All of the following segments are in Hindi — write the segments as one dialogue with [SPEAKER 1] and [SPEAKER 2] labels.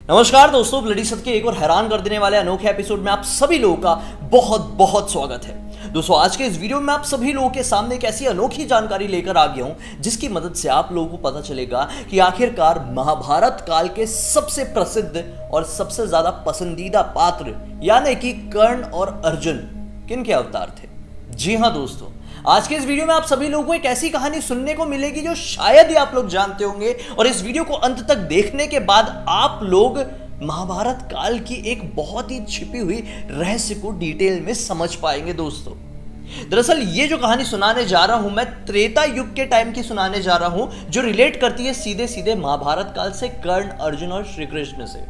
[SPEAKER 1] नमस्कार दोस्तों, ब्लडी सत्य के एक और हैरान कर देने वाले अनोखे एपिसोड में आप सभी लोगों का बहुत बहुत स्वागत है। दोस्तों, आज के इस वीडियो में आप सभी लोगों के सामने एक ऐसी अनोखी जानकारी लेकर आ गया हूं जिसकी मदद से आप लोगों को पता चलेगा कि आखिरकार महाभारत काल के सबसे प्रसिद्ध और सबसे ज्यादा पसंदीदा पात्र यानी कि कर्ण और अर्जुन किन के अवतार थे। जी हां दोस्तों, आज के इस वीडियो में आप सभी लोगों को एक ऐसी कहानी सुनने को मिलेगी जो शायद ही आप लोग जानते होंगे, और इस वीडियो को अंत तक देखने के बाद आप लोग महाभारत काल की एक बहुत ही छिपी हुई रहस्य को डिटेल में समझ पाएंगे। दोस्तों, दरअसल ये जो कहानी सुनाने जा रहा हूं मैं त्रेता युग के टाइम की सुनाने जा रहा हूं, जो रिलेट करती है सीधे सीधे महाभारत काल से कर्ण, अर्जुन और श्री कृष्ण से।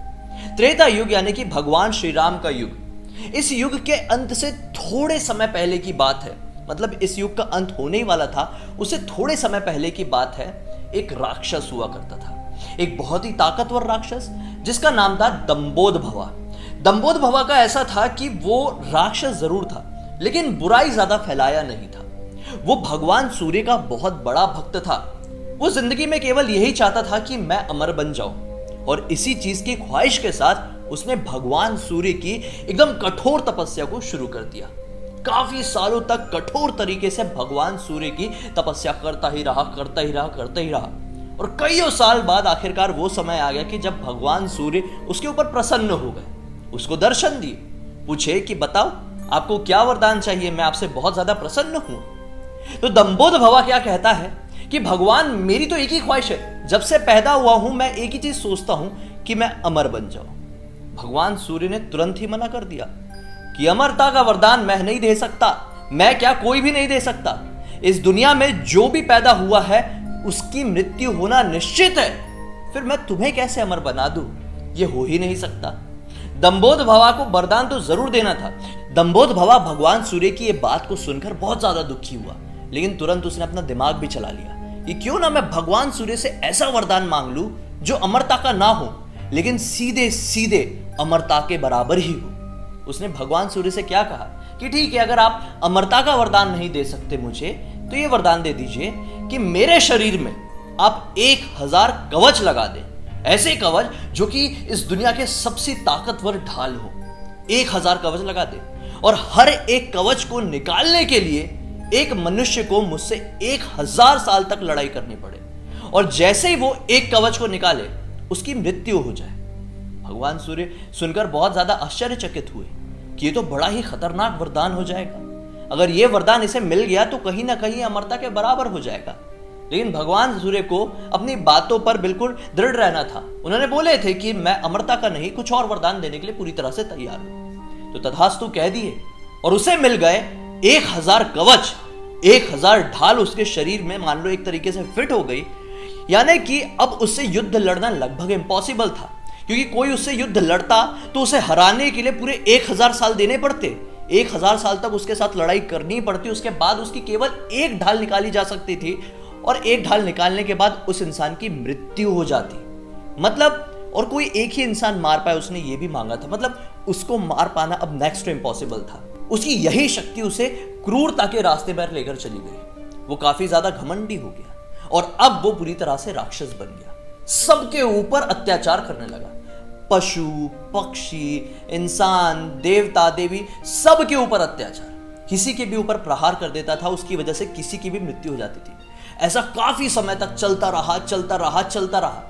[SPEAKER 1] त्रेता युग यानी कि भगवान श्री राम का युग। इस युग के अंत से थोड़े समय पहले की बात है, मतलब इस युग का अंत होने ही वाला था, उससे थोड़े समय पहले की बात है। एक राक्षस हुआ करता था, एक बहुत ही ताकतवर राक्षस जिसका नाम था दंबोद भवा। दंबोद भवा का ऐसा था कि वो राक्षस जरूर था लेकिन बुराई ज्यादा फैलाया नहीं था। वो भगवान सूर्य का बहुत बड़ा भक्त था। वो जिंदगी में केवल यही चाहता था कि मैं अमर बन जाऊं, और इसी चीज की ख्वाहिश के साथ उसने भगवान सूर्य की एकदम कठोर तपस्या को शुरू कर दिया। काफी सालों तक कठोर तरीके से भगवान सूर्य की तपस्या करता ही रहा और कईयों साल बाद आखिरकार वो समय आ गया कि जब भगवान सूर्य उसके ऊपर प्रसन्न हो गए, उसको दर्शन दिए, पूछे कि बताओ आपको क्या वरदान चाहिए, मैं आपसे बहुत ज्यादा प्रसन्न हूं। तो दंबोद भवा क्या कहता है कि भगवान, मेरी तो एक ही ख्वाहिश है, जब से पैदा हुआ हूं मैं एक ही चीज सोचता हूं कि मैं अमर बन जाऊं। भगवान सूर्य ने तुरंत ही मना कर दिया कि अमरता का वरदान मैं नहीं दे सकता, मैं क्या कोई भी नहीं दे सकता। इस दुनिया में जो भी पैदा हुआ है उसकी मृत्यु होना निश्चित है, फिर मैं तुम्हें कैसे अमर बना दूं, ये हो ही नहीं सकता। दंबोद भवा को वरदान तो जरूर देना था। दंबोद भवा भगवान सूर्य की ये बात को सुनकर बहुत ज्यादा दुखी हुआ, लेकिन तुरंत उसने अपना दिमाग भी चला लिया कि क्यों ना मैं भगवान सूर्य से ऐसा वरदान मांग लूं जो अमरता का ना हो लेकिन सीधे सीधे अमरता के बराबर ही हो। उसने भगवान सूर्य से क्या कहा कि ठीक है, अगर आप अमरता का वरदान नहीं दे सकते मुझे, तो ये वरदान दे दीजिए कि मेरे शरीर में आप 1000 कवच लगा दें, ऐसे कवच जो कि इस दुनिया के सबसे ताकतवर ढाल हो। 1000 कवच लगा दे, और हर एक कवच को निकालने के लिए एक मनुष्य को मुझसे 1000 साल तक लड़ाई करनी पड़े, और जैसे ही वो एक कवच को निकाले उसकी मृत्यु हो जाए। भगवान सूर्य सुनकर बहुत ज्यादा आश्चर्यचकित हुए कि ये तो बड़ा ही खतरनाक वरदान हो जाएगा। अगर ये वरदान इसे मिल गया तो कहीं ना कहीं अमरता के बराबर हो जाएगा। लेकिन भगवान सूर्य को अपनी बातों पर बिल्कुल दृढ़ रहना था। उन्होंने बोले थे कि मैं अमरता का नहीं, कुछ और वरदान देने के लिए पूरी तरह से तैयार हूं। तो तथास्तु कह दिए, और उसे मिल गए 1000 कवच, 1000 ढाल उसके शरीर में मान लो एक तरीके से फिट हो गई। यानी कि अब उससे युद्ध लड़ना लगभग इम्पॉसिबल था, क्योंकि कोई उससे युद्ध लड़ता तो उसे हराने के लिए पूरे 1000 साल देने पड़ते। 1000 साल तक उसके साथ लड़ाई करनी पड़ती, उसके बाद उसकी केवल एक ढाल निकाली जा सकती थी, और एक ढाल निकालने के बाद उस इंसान की मृत्यु हो जाती। मतलब, और कोई एक ही इंसान मार पाए, उसने ये भी मांगा था, मतलब उसको मार पाना अब नेक्स्ट टू इम्पॉसिबल था। उसकी यही शक्ति उसे क्रूरता के रास्ते पर लेकर चली गई। वो काफी ज्यादा घमंडी हो गया, और अब वो पूरी तरह से राक्षस बन गया। सबके ऊपर अत्याचार करने लगा, पशु पक्षी, इंसान, देवता देवी, सबके ऊपर अत्याचार। किसी के भी ऊपर प्रहार कर देता था, उसकी वजह से किसी की भी मृत्यु हो जाती थी। ऐसा काफी समय तक चलता रहा।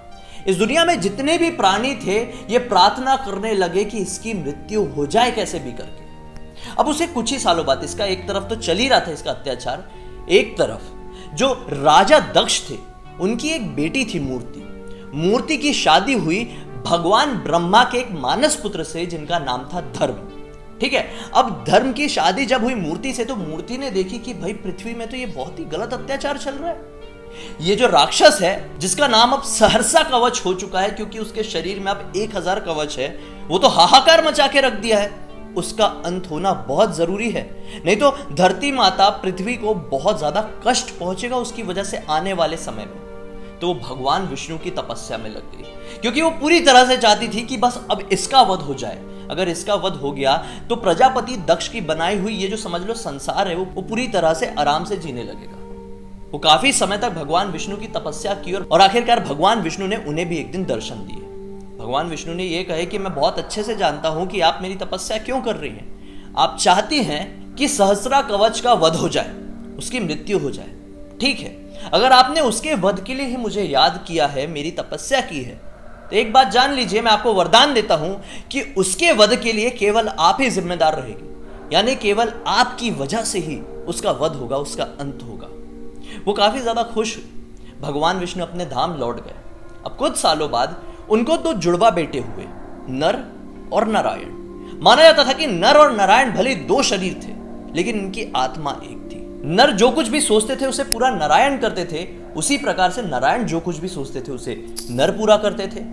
[SPEAKER 1] इस दुनिया में जितने भी प्राणी थे ये प्रार्थना करने लगे कि इसकी मृत्यु हो जाए कैसे भी करके। अब उसे कुछ ही सालों बाद, इसका एक तरफ तो चल ही रहा था इसका अत्याचार, एक तरफ जो राजा दक्ष थे उनकी एक बेटी थी मूर्ति की शादी हुई भगवान ब्रह्मा के एक मानस पुत्र से जिनका नाम था धर्म। ठीक है, अब धर्म की शादी जब हुई मूर्ति से, तो मूर्ति ने देखी कि भाई पृथ्वी में तो ये बहुत ही गलत अत्याचार चल रहा है। ये जो राक्षस है जिसका नाम अब सहर्षा कवच हो चुका है, क्योंकि उसके शरीर में अब 1000 कवच है, वो तो हाहाकार मचा के रख दिया है। उसका अंत होना बहुत जरूरी है, नहीं तो धरती माता पृथ्वी को बहुत ज्यादा कष्ट पहुंचेगा उसकी वजह से आने वाले समय में। तो वो भगवान विष्णु की तपस्या में लग गई, क्योंकि वो पूरी तरह से चाहती थी कि बस अब इसका वध हो जाए। अगर इसका वध हो गया तो प्रजापति दक्ष की बनाई हुई ये जो समझ लो संसार है वो पूरी तरह से आराम से जीने लगेगा। वो काफी समय तक भगवान विष्णु की तपस्या की, और आखिरकार भगवान विष्णु ने उन्हें भी एक दिन दर्शन दिए। भगवान विष्णु ने यह कहे कि मैं बहुत अच्छे से जानता हूं कि आप मेरी तपस्या क्यों कर रही हैं। आप चाहती हैं कि सहस्रा कवच का वध हो जाए, उसकी मृत्यु हो जाए। ठीक है, अगर आपने उसके वध के लिए ही मुझे याद किया है, मेरी तपस्या की है, तो एक बात जान लीजिए, मैं आपको वरदान देता हूं कि उसके वध के लिए केवल आप ही जिम्मेदार रहेगी, यानी केवल आपकी वजह से ही उसका वध होगा, उसका अंत होगा। वो काफी ज्यादा खुश हुई। भगवान विष्णु अपने धाम लौट गए। अब कुछ सालों बाद उनको दो जुड़वा बेटे हुए, नर और नारायण। माना जाता था कि नर और नारायण भले दो शरीर थे, लेकिन इनकी आत्मा एक थी। नर जो कुछ भी सोचते थे उसे पूरा नारायण करते थे, उसी प्रकार से नारायण जो कुछ भी सोचते थे उसे नर पूरा करते थे।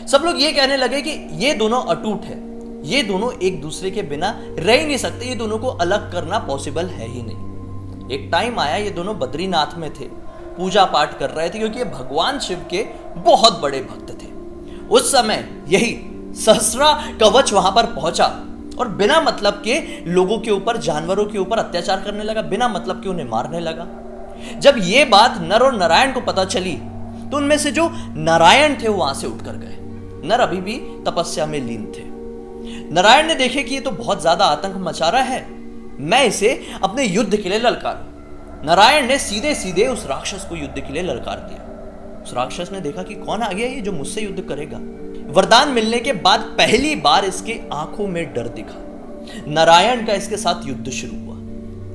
[SPEAKER 1] सब लोग ये कहने लगे कि ये दोनों अटूट है, ये दोनों एक दूसरे के बिना रह ही नहीं सकते, ये दोनों को अलग करना पॉसिबल है ही नहीं। एक टाइम आया, ये दोनों बद्रीनाथ में थे, पूजा पाठ कर रहे थे, क्योंकि ये भगवान शिव के बहुत बड़े भक्त थे। उस समय यही सहस्रा कवच वहां पर पहुंचा और बिना मतलब के लोगों के ऊपर, जानवरों के ऊपर अत्याचार करने लगा, बिना मतलब के उन्हें मारने लगा। जब ये बात नर और नारायण को पता चली तो उनमें से जो नारायण थे वो वहां से उठकर गए। नर अभी भी तपस्या में लीन थे। नारायण ने देखे कि ये तो बहुत ज्यादा आतंक मचा रहा है, मैं इसे अपने युद्ध के लिए ललकारूं। नारायण ने सीधे सीधे उस राक्षस को युद्ध के लिए ललकार दिया। उस राक्षस ने देखा कि कौन आ गया ये जो मुझसे युद्ध करेगा। वरदान मिलने के बाद पहली बार इसके आंखों में डर दिखा। नारायण का इसके साथ युद्ध शुरू हुआ।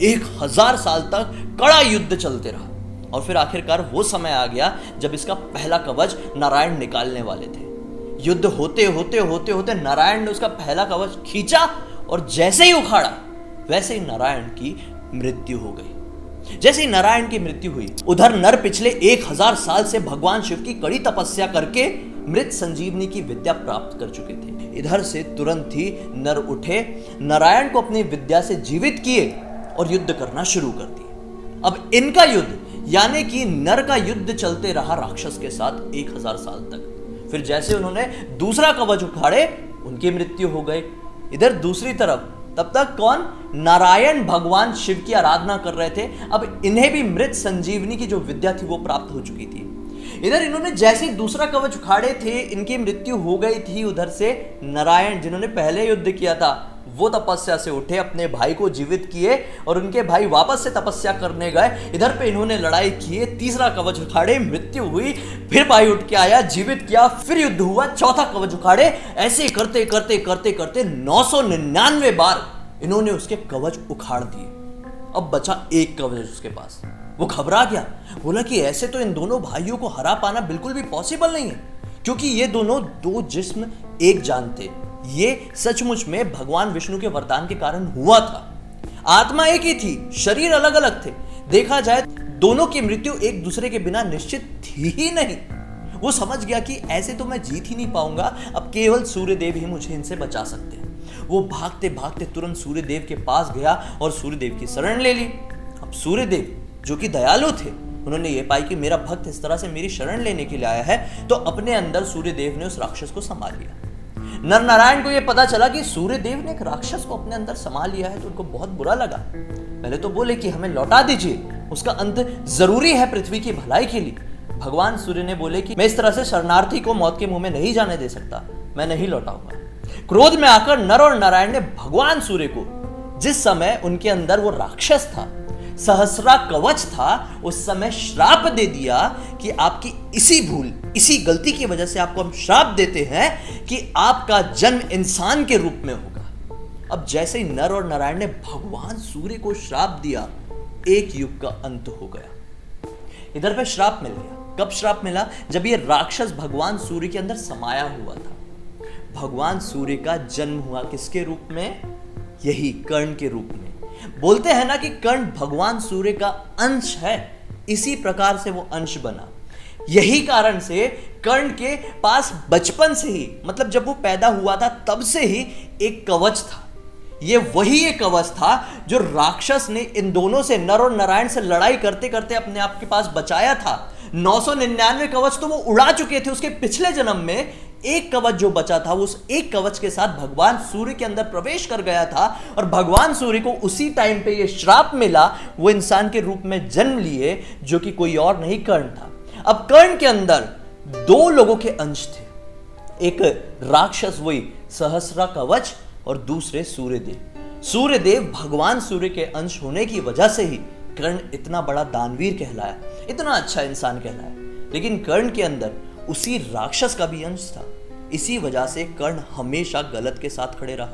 [SPEAKER 1] 1000 साल तक कड़ा युद्ध चलते रहा और फिर आखिरकार वो समय आ गया जब इसका पहला कवच नारायण निकालने वाले थे। युद्ध होते होते होते होते नारायण ने उसका पहला कवच खींचा और जैसे ही उखाड़ा वैसे ही नारायण की मृत्यु हो गई। जैसे ही नारायण की मृत्यु हुई, उधर नर पिछले 1000 साल से भगवान शिव की कड़ी तपस्या करके मृत संजीवनी की विद्या प्राप्त कर चुके थे। इधर से तुरंत ही नर उठे, नारायण को अपनी विद्या से जीवित किए और युद्ध करना शुरू कर दिए। अब इनका युद्ध यानी कि नर का युद्ध चलते रहा राक्षस के साथ 1000 साल तक। फिर जैसे उन्होंने दूसरा कवच उखाड़े, उनकी मृत्यु हो गई। इधर दूसरी तरफ तब तक कौन? नारायण भगवान शिव की आराधना कर रहे थे। अब इन्हें भी मृत संजीवनी की जो विद्या थी वो प्राप्त हो चुकी थी। इधर इन्होंने जैसे ही दूसरा कवच उखाड़े थे, इनकी मृत्यु हो गई थी। उधर से नारायण जिन्होंने पहले युद्ध किया था वो तपस्या से उठे, अपने भाई को जीवित किए और उनके भाई वापस से तपस्या करने गए। इधर पे इन्होंने लड़ाई की, तीसरा कवच उखाड़े, मृत्यु हुई, फिर भाई उठ के आया, जीवित किया, फिर युद्ध हुआ, चौथा कवच उखाड़े। ऐसे करते करते करते करते 999 बार इन्होंने उसके कवच उखाड़ दिए। अब बचा एक कवच उसके पास। वो घबरा गया, बोला कि ऐसे तो इन दोनों भाइयों को हरा पाना बिल्कुल भी पॉसिबल नहीं है, क्योंकि ये दोनों दो जिस्म एक जान थे। ये सचमुच में भगवान विष्णु के वरदान के कारण हुआ था। आत्मा एक ही थी, शरीर अलग अलग थे। देखा जाए दोनों की मृत्यु एक दूसरे के बिना निश्चित थी ही नहीं। वो समझ गया कि ऐसे तो मैं जीत ही नहीं पाऊंगा, अब केवल सूर्यदेव ही मुझे इनसे बचा सकते हैं। वो भागते भागते तुरंत सूर्यदेव के पास गया और सूर्यदेव की शरण ले ली। अब सूर्यदेव जो कि दयालु थे, उन्होंने ये पाई कि मेरा भक्त इस तरह से मेरी शरण लेने के लिए आया है, तो अपने अंदर सूर्यदेव ने उस राक्षस को संभाल लिया। नर नारायण को यह पता चला कि सूर्यदेव ने एक राक्षस को अपने अंदर संभाल लिया है, तो उनको बहुत बुरा लगा। पहले तो बोले कि हमें लौटा दीजिए, उसका अंत जरूरी है पृथ्वी की भलाई के लिए। भगवान सूर्य ने बोले कि मैं इस तरह से शरणार्थी को मौत के मुंह में नहीं जाने दे सकता, मैं नहीं लौटाऊंगा। क्रोध में आकर नर और नारायण ने भगवान सूर्य को, जिस समय उनके अंदर वो राक्षस था, सहस्रा कवच था, उस समय श्राप दे दिया कि आपकी इसी भूल, इसी गलती की वजह से आपको हम श्राप देते हैं कि आपका जन्म इंसान के रूप में होगा। अब जैसे ही नर और नारायण ने भगवान सूर्य को श्राप दिया, एक युग का अंत हो गया। इधर पे श्राप मिल गया। कब श्राप मिला? जब ये राक्षस भगवान सूर्य के अंदर समाया हुआ था। भगवान सूर्य का जन्म हुआ किसके रूप में? यही कर्ण के रूप में। बोलते हैं ना कि कर्ण भगवान सूर्य का अंश है, इसी प्रकार से वो अंश बना। यही कारण से कर्ण के पास बचपन से ही, मतलब जब वो पैदा हुआ था तब से ही एक कवच था। ये वही एक कवच था जो राक्षस ने इन दोनों से, नर और नारायण से लड़ाई करते करते अपने आप के पास बचाया था। 999 कवच तो वो उड़ा चुके थे। उसके पिछले जन्म में एक कवच जो बचा था, उस एक कवच के साथ भगवान सूर्य के अंदर प्रवेश कर गया था और भगवान सूर्य को उसी टाइम पे ये श्राप मिला। वो इंसान के रूप में जन्म लिए, जो कि कोई और नहीं, कर्ण था। अब कर्ण के अंदर दो लोगों के अंश थे। एक राक्षस, वही सहस्रा कवच, और दूसरे सूर्यदेव। सूर्यदेव भगवान सूर्य के अंश होने की वजह से ही कर्ण इतना बड़ा दानवीर कहलाया, इतना अच्छा इंसान कहलाया। लेकिन कर्ण के अंदर उसी राक्षस का भी अंश था। इसी वजह से कर्ण हमेशा गलत के साथ खड़े रहा,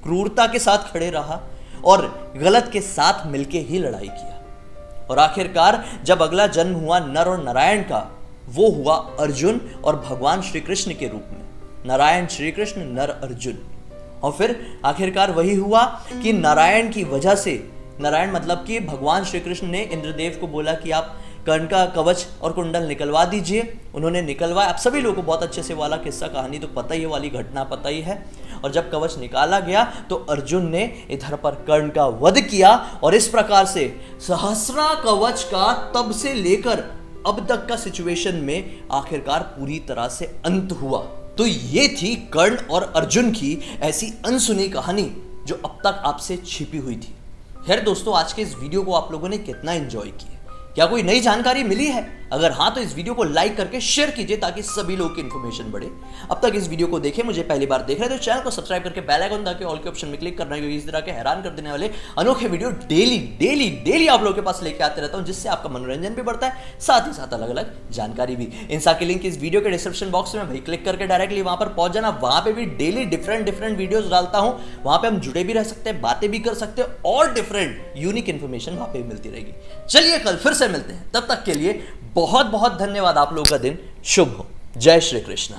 [SPEAKER 1] क्रूरता के साथ खड़े रहा और गलत के साथ मिलके ही लड़ाई किया। और आखिरकार जब अगला जन्म हुआ नर और नारायण का, वो हुआ अर्जुन और भगवान श्री कृष्ण के रूप में। नारायण श्री कृष्ण, नर अर्जुन। और फिर आखिरकार वही हुआ कि नारायण की वजह से, नारायण मतलब कि भगवान श्री कृष्ण ने इंद्रदेव को बोला कि आप कर्ण का कवच और कुंडल निकलवा दीजिए। उन्होंने निकलवाया। आप सभी लोगों को बहुत अच्छे से वाला किस्सा कहानी तो पता ही है, वाली घटना पता ही है। और जब कवच निकाला गया तो अर्जुन ने इधर पर कर्ण का वध किया और इस प्रकार से सहस्रा कवच का तब से लेकर अब तक का सिचुएशन में आखिरकार पूरी तरह से अंत हुआ। तो ये थी कर्ण और अर्जुन की ऐसी अनसुनी कहानी जो अब तक आपसे छिपी हुई थी। खैर दोस्तों, आज के इस वीडियो को आप लोगों ने कितना एंजॉय किया? क्या कोई नई जानकारी मिली है? अगर हाँ तो इस वीडियो को लाइक करके शेयर कीजिए ताकि सभी लोगों की इन्फॉर्मेशन बढ़े। अब तक इस वीडियो को देखे, मुझे पहली बार देख रहे हैं तो चैनल को सब्सक्राइब करके बेल आइकन दबा के ऑल के ऑप्शन में क्लिक करना, क्योंकि इस तरह के हैरान कर देने वाले अनोखे वीडियो डेली आप लोगों के पास लेके आते रहता हूं, जिससे आपका मनोरंजन भी बढ़ता है, साथ ही साथ अलग अलग जानकारी भी। इन सारी लिंक इस वीडियो के डिस्क्रिप्शन बॉक्स में भाई क्लिक करके डायरेक्टली वहां पर पहुंच जाना। वहां पे भी डेली डिफरेंट वीडियोस डालता हूं। वहां पे हम जुड़े भी रह सकते हैं, बातें भी कर सकते हैं और डिफरेंट यूनिक इन्फॉर्मेशन वहां पे मिलती रहेगी। चलिए कल फिर से मिलते हैं, तब तक के लिए बहुत बहुत धन्यवाद। आप लोगों का दिन शुभ हो। जय श्री कृष्ण।